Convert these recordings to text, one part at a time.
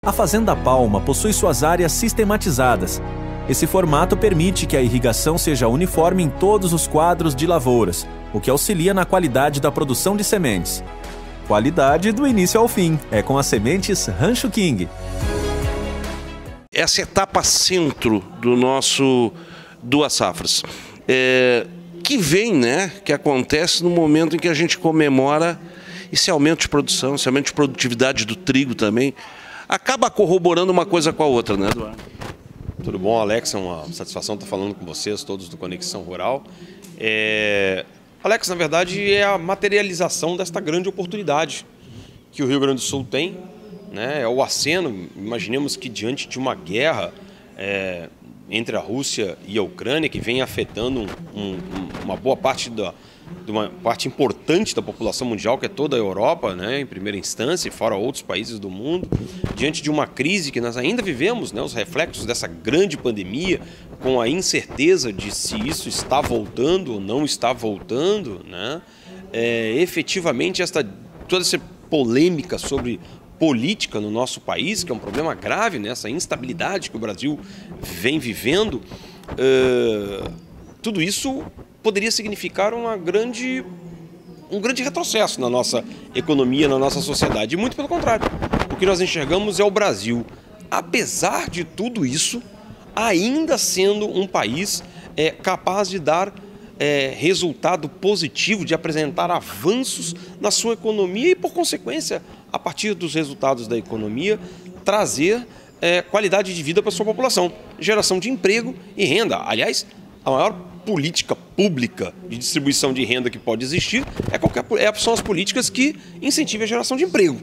A Fazenda Palma possui suas áreas sistematizadas. Esse formato permite que a irrigação seja uniforme em todos os quadros de lavouras, o que auxilia na qualidade da produção de sementes. Qualidade do início ao fim, é com as sementes Rancho King. Essa etapa centro do nosso Duas Safras, que vem, né, que acontece no momento em que a gente comemora esse aumento de produção, esse aumento de produtividade do trigo também, acaba corroborando uma coisa com a outra, né, Eduardo? Tudo bom, Alex? É uma satisfação estar falando com vocês, todos do Conexão Rural. Alex, na verdade, é a materialização desta grande oportunidade que o Rio Grande do Sul tem, né? É o aceno. Imaginemos que diante de uma guerra entre a Rússia e a Ucrânia, que vem afetando uma boa parte de uma parte importante da população mundial, que é toda a Europa, né, em primeira instância, e fora outros países do mundo, diante de uma crise que nós ainda vivemos, né, os reflexos dessa grande pandemia, com a incerteza de se isso está voltando ou não está voltando, né, efetivamente toda essa polêmica sobre política no nosso país, que é um problema grave, né, essa instabilidade que o Brasil vem vivendo, tudo isso poderia significar um grande retrocesso na nossa economia, na nossa sociedade. E muito pelo contrário. O que nós enxergamos é o Brasil, apesar de tudo isso, ainda sendo um país capaz de dar resultado positivo, de apresentar avanços na sua economia e, por consequência, a partir dos resultados da economia, trazer qualidade de vida para a sua população, geração de emprego e renda. Aliás, a maior política pública de distribuição de renda que pode existir são as políticas que incentivam a geração de emprego.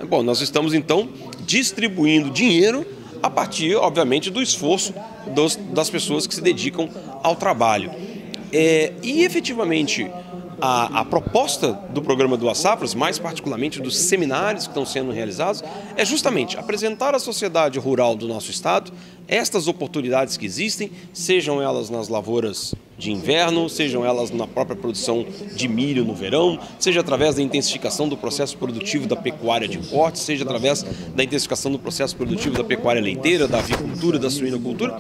Bom, nós estamos então distribuindo dinheiro a partir, obviamente, do esforço das pessoas que se dedicam ao trabalho. E efetivamente a proposta do programa Duas Safras, mais particularmente dos seminários que estão sendo realizados, é justamente apresentar à sociedade rural do nosso estado estas oportunidades que existem, sejam elas nas lavouras de inverno, sejam elas na própria produção de milho no verão, seja através da intensificação do processo produtivo da pecuária de corte, seja através da intensificação do processo produtivo da pecuária leiteira, da avicultura, da suinocultura,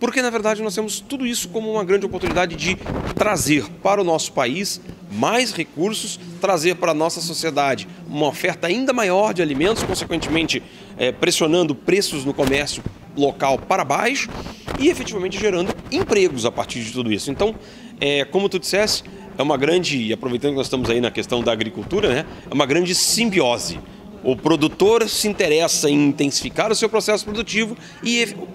porque na verdade nós temos tudo isso como uma grande oportunidade de trazer para o nosso país mais recursos, trazer para a nossa sociedade uma oferta ainda maior de alimentos, consequentemente pressionando preços no comércio local para baixo e efetivamente gerando empregos a partir de tudo isso. Então, como tu disseste, é uma grande, e aproveitando que nós estamos aí na questão da agricultura, né, é uma grande simbiose. O produtor se interessa em intensificar o seu processo produtivo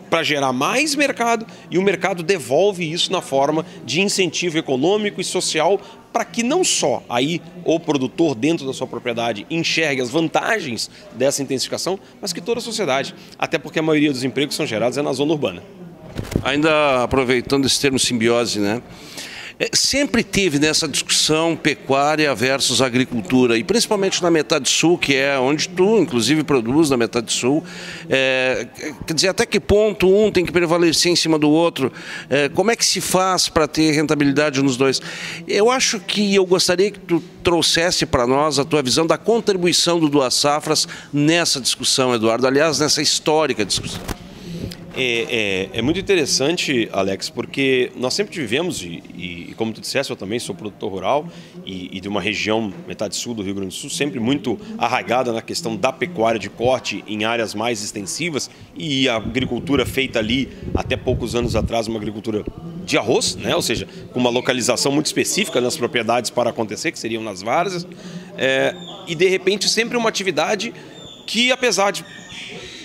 para gerar mais mercado, e o mercado devolve isso na forma de incentivo econômico e social para que não só aí o produtor dentro da sua propriedade enxergue as vantagens dessa intensificação, mas que toda a sociedade, até porque a maioria dos empregos são gerados na zona urbana. Ainda aproveitando esse termo simbiose, né? Sempre teve nessa discussão pecuária versus agricultura, e principalmente na metade sul, que é onde tu, inclusive, produz na metade sul. Quer dizer, até que ponto um tem que prevalecer em cima do outro? Como é que se faz para ter rentabilidade nos dois? Eu acho que eu gostaria que tu trouxesse para nós a tua visão da contribuição do Duas Safras nessa discussão, Eduardo, aliás, nessa histórica discussão. É muito interessante, Alex, porque nós sempre vivemos, e como tu disseste, eu também sou produtor rural e de uma região, metade sul do Rio Grande do Sul, sempre muito arraigada na questão da pecuária de corte em áreas mais extensivas, e a agricultura feita ali até poucos anos atrás, uma agricultura de arroz, né? Ou seja, com uma localização muito específica nas propriedades para acontecer, que seriam nas várzeas, e de repente sempre uma atividade que, apesar de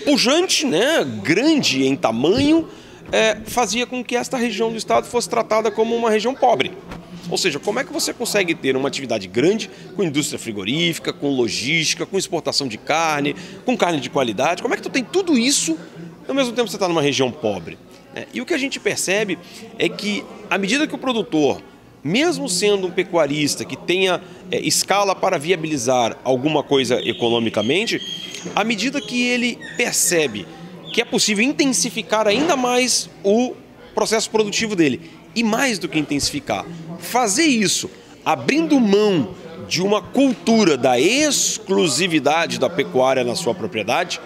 pujante, né, grande em tamanho, fazia com que esta região do estado fosse tratada como uma região pobre. Ou seja, como é que você consegue ter uma atividade grande com indústria frigorífica, com logística, com exportação de carne, com carne de qualidade? Como é que tu tem tudo isso e ao mesmo tempo você está numa região pobre? E o que a gente percebe é que, à medida que o produtor, mesmo sendo um pecuarista que tenha escala para viabilizar alguma coisa economicamente, à medida que ele percebe que é possível intensificar ainda mais o processo produtivo dele, e mais do que intensificar, fazer isso abrindo mão de uma cultura da exclusividade da pecuária na sua propriedade,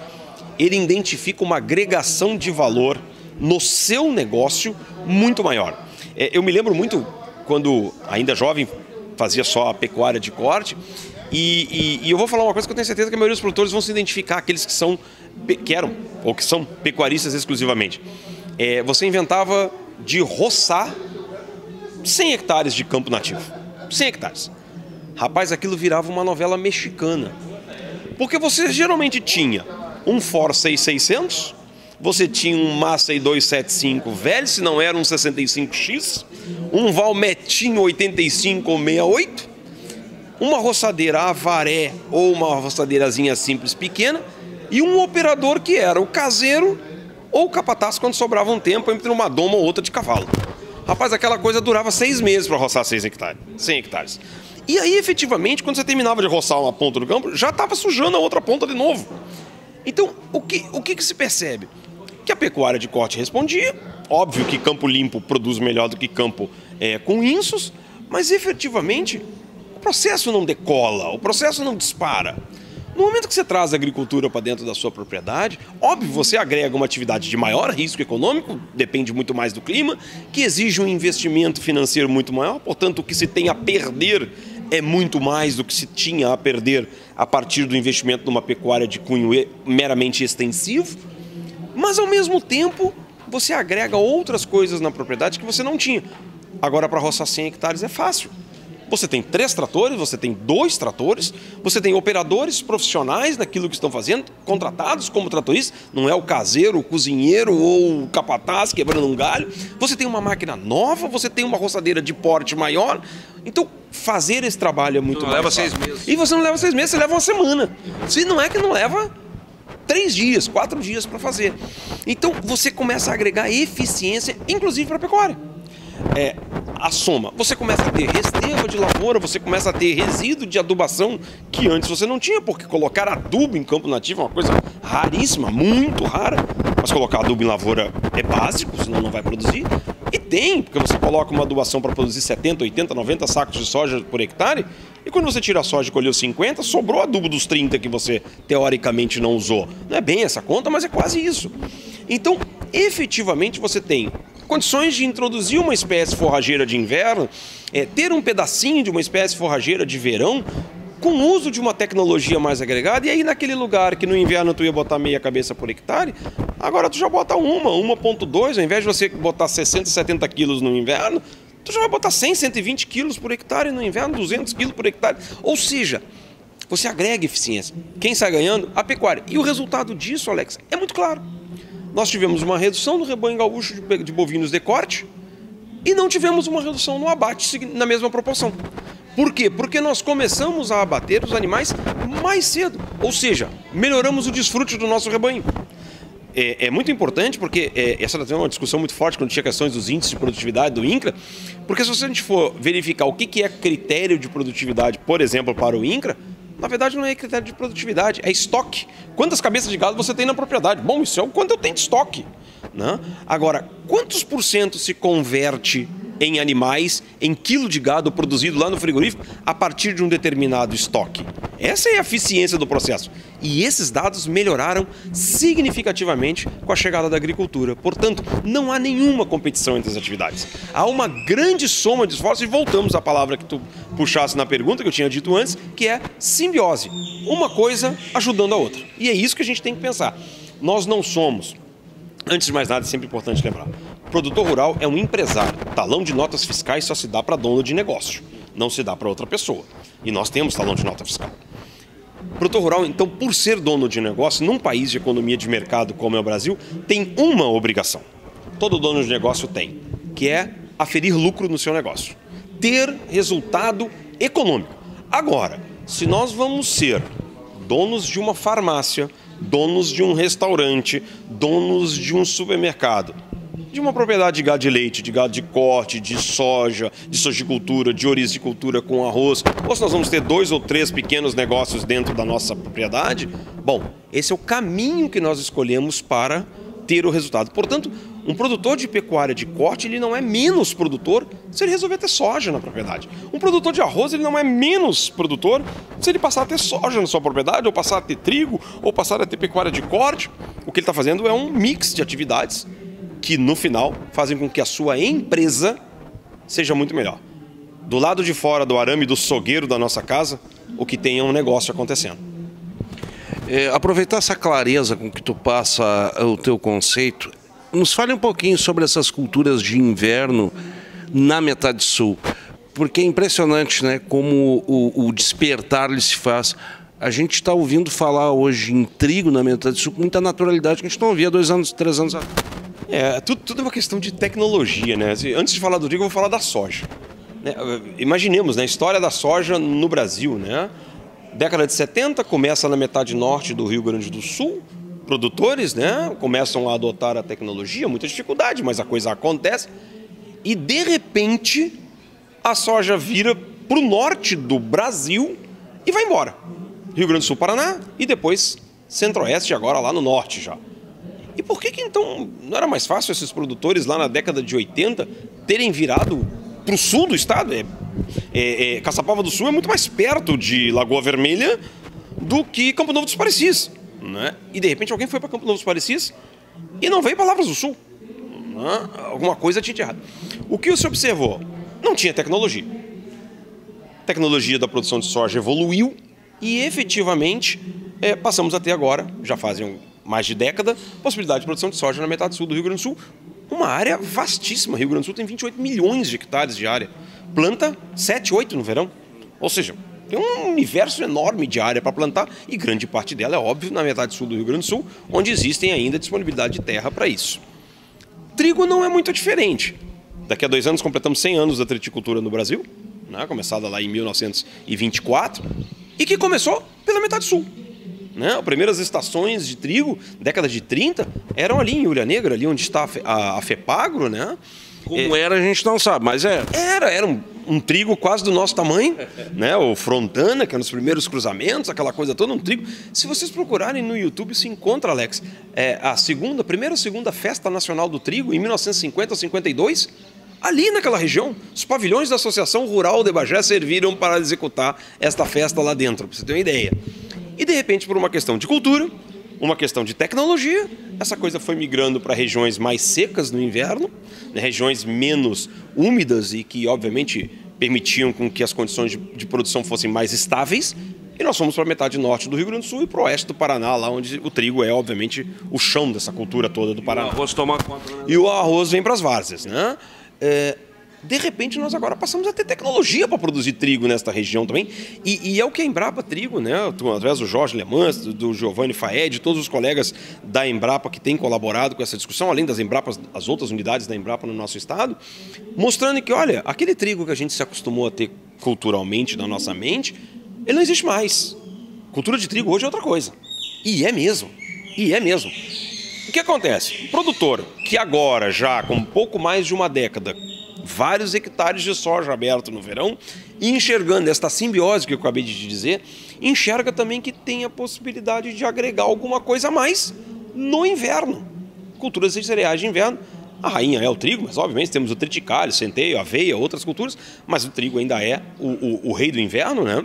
ele identifica uma agregação de valor no seu negócio muito maior. Eu me lembro muito, quando ainda jovem, fazia só a pecuária de corte, e eu vou falar uma coisa que eu tenho certeza que a maioria dos produtores vão se identificar, aqueles que são pecuaristas exclusivamente. Você inventava de roçar 100 hectares de campo nativo. 100 hectares. Rapaz, aquilo virava uma novela mexicana. Porque você geralmente tinha um Ford 6600, você tinha um Massey 275 velho, se não era um 65X, um Valmetinho 85 ou 68, uma roçadeira Avaré ou uma roçadeirazinha simples pequena e um operador que era o caseiro ou o capataz quando sobrava um tempo entre uma doma ou outra de cavalo. Rapaz, aquela coisa durava 6 meses para roçar 100 hectares. E aí, efetivamente, quando você terminava de roçar uma ponta do campo, já estava sujando a outra ponta de novo. Então, o que se percebe? Que a pecuária de corte respondia. Óbvio que campo limpo produz melhor do que campo com insos, mas efetivamente o processo não decola, o processo não dispara. No momento que você traz a agricultura para dentro da sua propriedade, óbvio, você agrega uma atividade de maior risco econômico, depende muito mais do clima, que exige um investimento financeiro muito maior, portanto, o que se tem a perder é muito mais do que se tinha a perder a partir do investimento numa pecuária de cunho meramente extensivo, mas ao mesmo tempo você agrega outras coisas na propriedade que você não tinha. Agora, para roçar 100 hectares é fácil. Você tem 3 tratores, você tem 2 tratores, você tem operadores profissionais naquilo que estão fazendo, contratados como tratoristas, não é o caseiro, o cozinheiro ou o capataz quebrando um galho. Você tem uma máquina nova, você tem uma roçadeira de porte maior. Então, fazer esse trabalho é muito mais leva fácil. 6 meses. E você não leva 6 meses, você leva uma semana. Se não é que não leva 3 dias, 4 dias para fazer. Então, você começa a agregar eficiência, inclusive para a pecuária. A soma, você começa a ter reserva de lavoura, você começa a ter resíduo de adubação que antes você não tinha, porque colocar adubo em campo nativo é uma coisa raríssima, muito rara, mas colocar adubo em lavoura é básico, senão não vai produzir. E tem, porque você coloca uma adubação para produzir 70, 80, 90 sacos de soja por hectare, e quando você tira a soja e colheu 50, sobrou adubo dos 30 que você teoricamente não usou. Não é bem essa conta, mas é quase isso. Então, efetivamente, você tem condições de introduzir uma espécie forrageira de inverno, ter um pedacinho de uma espécie forrageira de verão, com o uso de uma tecnologia mais agregada, e aí naquele lugar que no inverno tu ia botar meia cabeça por hectare, agora tu já bota 1.2, ao invés de você botar 60, 70 quilos no inverno, tu já vai botar 100, 120 quilos por hectare no inverno, 200 quilos por hectare, ou seja, você agrega eficiência. Quem sai ganhando? A pecuária. E o resultado disso, Alex, é muito claro. Nós tivemos uma redução do rebanho gaúcho de bovinos de corte e não tivemos uma redução no abate na mesma proporção. Por quê? Porque nós começamos a abater os animais mais cedo, ou seja, melhoramos o desfrute do nosso rebanho. É muito importante porque essa é uma discussão muito forte quando tinha questões dos índices de produtividade do INCRA, porque se a gente for verificar o que é critério de produtividade, por exemplo, para o INCRA, na verdade não é critério de produtividade, é estoque. Quantas cabeças de gado você tem na propriedade? Bom, isso é o quanto eu tenho de estoque, né? Agora, quantos por cento se converte em animais, em quilo de gado produzido lá no frigorífico a partir de um determinado estoque? Essa é a eficiência do processo. E esses dados melhoraram significativamente com a chegada da agricultura. Portanto, não há nenhuma competição entre as atividades. Há uma grande soma de esforços, e voltamos à palavra que tu puxasse na pergunta que eu tinha dito antes, que é simbiose. Uma coisa ajudando a outra. E é isso que a gente tem que pensar. Nós não somos, antes de mais nada, é sempre importante lembrar, o produtor rural é um empresário. Talão de notas fiscais só se dá para dono de negócio, não se dá para outra pessoa. E nós temos talão de nota fiscal. O produtor rural, então, por ser dono de negócio, num país de economia de mercado como é o Brasil, tem uma obrigação. Todo dono de negócio tem, que é aferir lucro no seu negócio. Ter resultado econômico. Agora, se nós vamos ser donos de uma farmácia, donos de um restaurante, donos de um supermercado, de uma propriedade de gado de leite, de gado de corte, de soja, de sojicultura, de ourizicultura com arroz, ou se nós vamos ter 2 ou 3 pequenos negócios dentro da nossa propriedade, bom, esse é o caminho que nós escolhemos para ter o resultado. Portanto, um produtor de pecuária de corte, ele não é menos produtor se ele resolver ter soja na propriedade. Um produtor de arroz, ele não é menos produtor se ele passar a ter soja na sua propriedade, ou passar a ter trigo, ou passar a ter pecuária de corte. O que ele está fazendo é um mix de atividades que, no final, fazem com que a sua empresa seja muito melhor. Do lado de fora do arame do sogueiro da nossa casa, o que tem é um negócio acontecendo. Aproveitar essa clareza com que tu passa o teu conceito, nos fale um pouquinho sobre essas culturas de inverno na metade sul, porque é impressionante, né, como o despertar lhe se faz. A gente está ouvindo falar hoje em trigo na metade sul com muita naturalidade que a gente não ouvia 2 anos, 3 anos atrás. Tudo é uma questão de tecnologia, né? Antes de falar do trigo, eu vou falar da soja. Imaginemos, né, a história da soja no Brasil, né? Década de 70, começa na metade norte do Rio Grande do Sul, produtores, né, começam a adotar a tecnologia, muita dificuldade, mas a coisa acontece, e de repente a soja vira para o norte do Brasil e vai embora. Rio Grande do Sul, Paraná e depois Centro-Oeste, agora lá no norte já. E por que então não era mais fácil esses produtores lá na década de 80 terem virado para o sul do estado? Caçapava do Sul é muito mais perto de Lagoa Vermelha do que Campo Novo dos Parecis, né? E de repente alguém foi para Campo Novo dos Parecis e não veio para Lavras do Sul, né? Alguma coisa tinha de errado. O que se observou? Não tinha tecnologia. A tecnologia da produção de soja evoluiu e efetivamente passamos até agora, já fazem mais de década, possibilidade de produção de soja na metade sul do Rio Grande do Sul. Uma área vastíssima. Rio Grande do Sul tem 28 milhões de hectares de área. Planta 7, 8 no verão. Ou seja, tem um universo enorme de área para plantar e grande parte dela é óbvio na metade sul do Rio Grande do Sul, onde existem ainda disponibilidade de terra para isso. Trigo não é muito diferente. Daqui a 2 anos completamos 100 anos da triticultura no Brasil, né, começada lá em 1924, e que começou pela metade sul. Né? As primeiras estações de trigo, década de 30, eram ali em Ulha Negra, ali onde está a FEPAGRO, né? Como era, a gente não sabe, mas Era um trigo quase do nosso tamanho, né? O Frontana, que era nos primeiros cruzamentos, aquela coisa toda, um trigo. Se vocês procurarem no YouTube, se encontra, Alex, primeira ou segunda Festa Nacional do Trigo, em 1950 ou 52, ali naquela região, os pavilhões da Associação Rural de Bagé serviram para executar esta festa lá dentro, para você ter uma ideia. E de repente, por uma questão de cultura, uma questão de tecnologia, essa coisa foi migrando para regiões mais secas no inverno, né, regiões menos úmidas e que, obviamente, permitiam com que as condições de produção fossem mais estáveis. E nós fomos para a metade norte do Rio Grande do Sul e para o oeste do Paraná, lá onde o trigo é, obviamente, o chão dessa cultura toda do Paraná. O arroz toma conta, né? E o arroz vem para as várzeas, né? De repente, nós agora passamos a ter tecnologia para produzir trigo nesta região também. E é o que a Embrapa Trigo, né, através do Jorge Lemans, do Giovanni Faed, de todos os colegas da Embrapa que têm colaborado com essa discussão, além das Embrapas, as outras unidades da Embrapa no nosso estado, mostrando que, olha, aquele trigo que a gente se acostumou a ter culturalmente na nossa mente, ele não existe mais. Cultura de trigo hoje é outra coisa. E é mesmo. O que acontece? O produtor que agora, já com um pouco mais de uma década, vários hectares de soja aberto no verão, e enxergando esta simbiose que eu acabei de te dizer, enxerga também que tem a possibilidade de agregar alguma coisa a mais no inverno. Culturas de cereais de inverno. A rainha é o trigo, mas obviamente temos o triticale, centeio, aveia, outras culturas, mas o trigo ainda é o rei do inverno, né?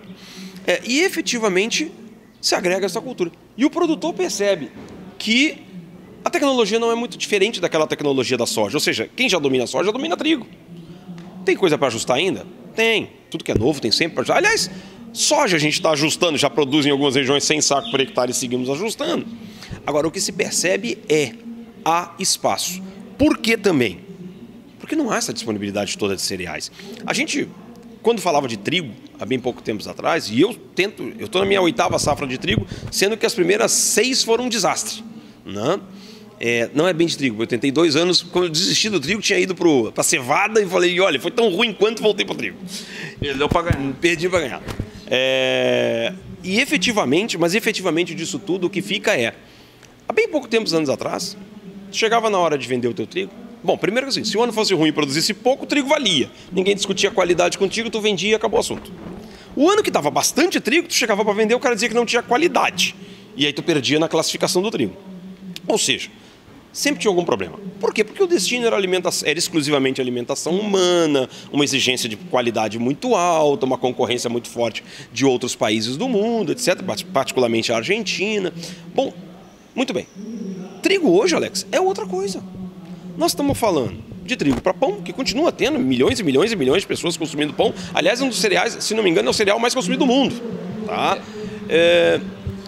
E efetivamente se agrega essa cultura. E o produtor percebe que a tecnologia não é muito diferente daquela tecnologia da soja. Ou seja, quem já domina a soja, já domina trigo. Tem coisa para ajustar ainda? Tem. Tudo que é novo tem sempre para ajustar. Aliás, soja a gente está ajustando, já produz em algumas regiões 100 sacos por hectare e seguimos ajustando. Agora, o que se percebe há espaço. Por que também? Porque não há essa disponibilidade toda de cereais. A gente, quando falava de trigo, há bem pouco tempo atrás, e eu estou na minha 8ª safra de trigo, sendo que as primeiras 6 foram um desastre, né? Não é bem de trigo. Eu tentei 2 anos, quando eu desisti do trigo, tinha ido para a cevada e falei, olha, foi tão ruim quanto voltei para o trigo. Perdeu para ganhar. Perdi para ganhar. E efetivamente disso tudo, o que fica há bem pouco tempo, anos atrás, chegava na hora de vender o teu trigo. Bom, primeiro assim, se o ano fosse ruim e produzisse pouco, o trigo valia. Ninguém discutia a qualidade contigo, tu vendia e acabou o assunto. O ano que dava bastante trigo, tu chegava para vender, o cara dizia que não tinha qualidade. E aí tu perdia na classificação do trigo. Ou seja, sempre tinha algum problema. Por quê? Porque o destino era exclusivamente alimentação humana, uma exigência de qualidade muito alta, uma concorrência muito forte de outros países do mundo, etc., particularmente a Argentina. Bom, muito bem. Trigo hoje, Alex, é outra coisa. Nós estamos falando de trigo para pão, que continua tendo milhões e milhões e milhões de pessoas consumindo pão. Aliás, é um dos cereais, se não me engano, é o cereal mais consumido do mundo. Tá?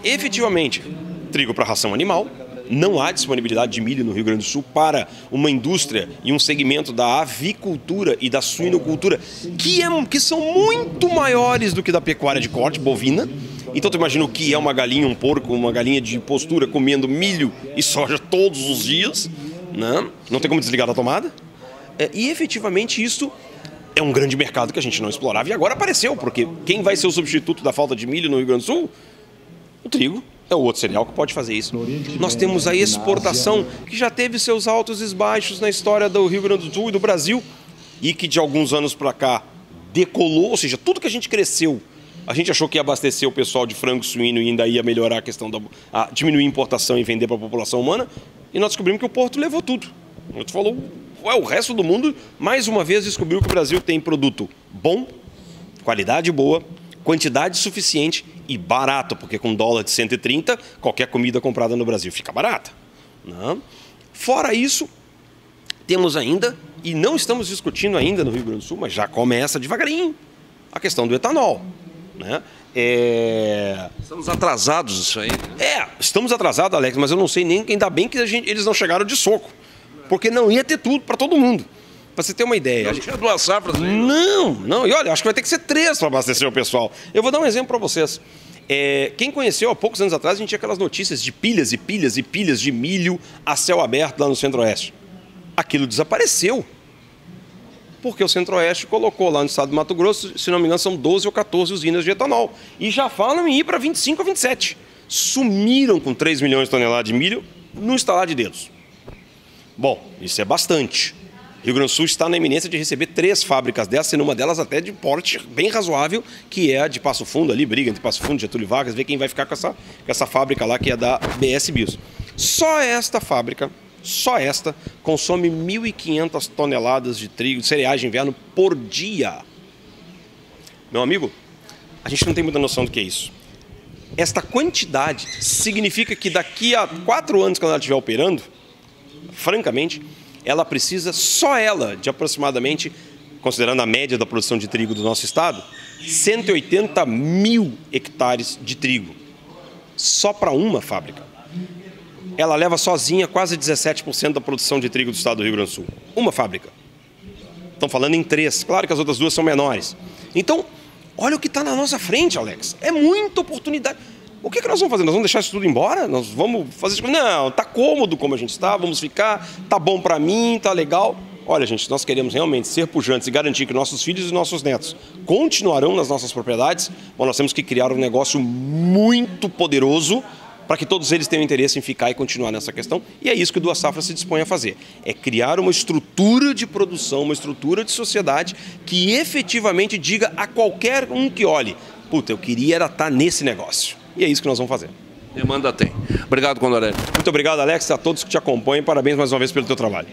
Efetivamente, trigo para ração animal. Não há disponibilidade de milho no Rio Grande do Sul para uma indústria e um segmento da avicultura e da suinocultura que são muito maiores do que da pecuária de corte bovina. Então tu imagina o que é uma galinha, um porco, uma galinha de postura comendo milho e soja todos os dias, né? Não tem como desligar da tomada. E efetivamente isso é um grande mercado que a gente não explorava e agora apareceu, porque quem vai ser o substituto da falta de milho no Rio Grande do Sul? O trigo. É o outro cereal que pode fazer isso. Nós temos a exportação, que já teve seus altos e baixos na história do Rio Grande do Sul e do Brasil, e que de alguns anos para cá decolou, ou seja, tudo que a gente cresceu, a gente achou que ia abastecer o pessoal de frango suíno e ainda ia melhorar a questão diminuir a importação e vender para a população humana, e nós descobrimos que o Porto levou tudo. A gente falou, o resto do mundo, mais uma vez, descobriu que o Brasil tem produto bom, qualidade boa, quantidade suficiente e barato, porque com dólar de 130, qualquer comida comprada no Brasil fica barata. Não? Fora isso, temos ainda, e não estamos discutindo ainda no Rio Grande do Sul, mas já começa devagarinho, a questão do etanol. Né? Estamos atrasados isso aí. Estamos atrasados, Alex, mas eu não sei nem, ainda bem que eles não chegaram de soco, porque não ia ter tudo para todo mundo. Para você ter uma ideia. Não tinha 2 safras aí. Não. E olha, acho que vai ter que ser 3 para abastecer o pessoal. Eu vou dar um exemplo para vocês. Quem conheceu há poucos anos atrás, a gente tinha aquelas notícias de pilhas e pilhas e pilhas de milho a céu aberto lá no Centro-Oeste. Aquilo desapareceu. Porque o Centro-Oeste colocou lá no estado do Mato Grosso, se não me engano, são 12 ou 14 usinas de etanol. E já falam em ir para 25 ou 27. Sumiram com 3 milhões de toneladas de milho no estalar de dedos. Bom, isso é bastante. Rio Grande do Sul está na iminência de receber 3 fábricas dessas, sendo uma delas até de porte bem razoável, que é a de Passo Fundo, ali, briga entre Passo Fundo e Getúlio Vargas, ver quem vai ficar com essa fábrica lá, que é da BS Bios. Só esta fábrica, consome 1.500 toneladas de trigo, de cereais de inverno por dia. Meu amigo, a gente não tem muita noção do que é isso. Esta quantidade significa que daqui a 4 anos, quando ela estiver operando, francamente, ela precisa, só ela, de aproximadamente, considerando a média da produção de trigo do nosso estado, 180 mil hectares de trigo. Só para uma fábrica. Ela leva sozinha quase 17% da produção de trigo do estado do Rio Grande do Sul. Uma fábrica. Estão falando em 3. Claro que as outras 2 são menores. Então, olha o que está na nossa frente, Alex. É muita oportunidade. O que nós vamos fazer? Nós vamos deixar isso tudo embora? Nós vamos fazer isso? Não, tá cômodo como a gente está, vamos ficar, tá bom para mim, tá legal. Olha, gente, nós queremos realmente ser pujantes e garantir que nossos filhos e nossos netos continuarão nas nossas propriedades, mas nós temos que criar um negócio muito poderoso para que todos eles tenham interesse em ficar e continuar nessa questão. E é isso que o Duas Safras se dispõe a fazer. É criar uma estrutura de produção, uma estrutura de sociedade que efetivamente diga a qualquer um que olhe, puta, eu queria estar nesse negócio. E é isso que nós vamos fazer. Demanda tem. Obrigado, Condorelli. Muito obrigado, Alex, a todos que te acompanham. Parabéns mais uma vez pelo teu trabalho.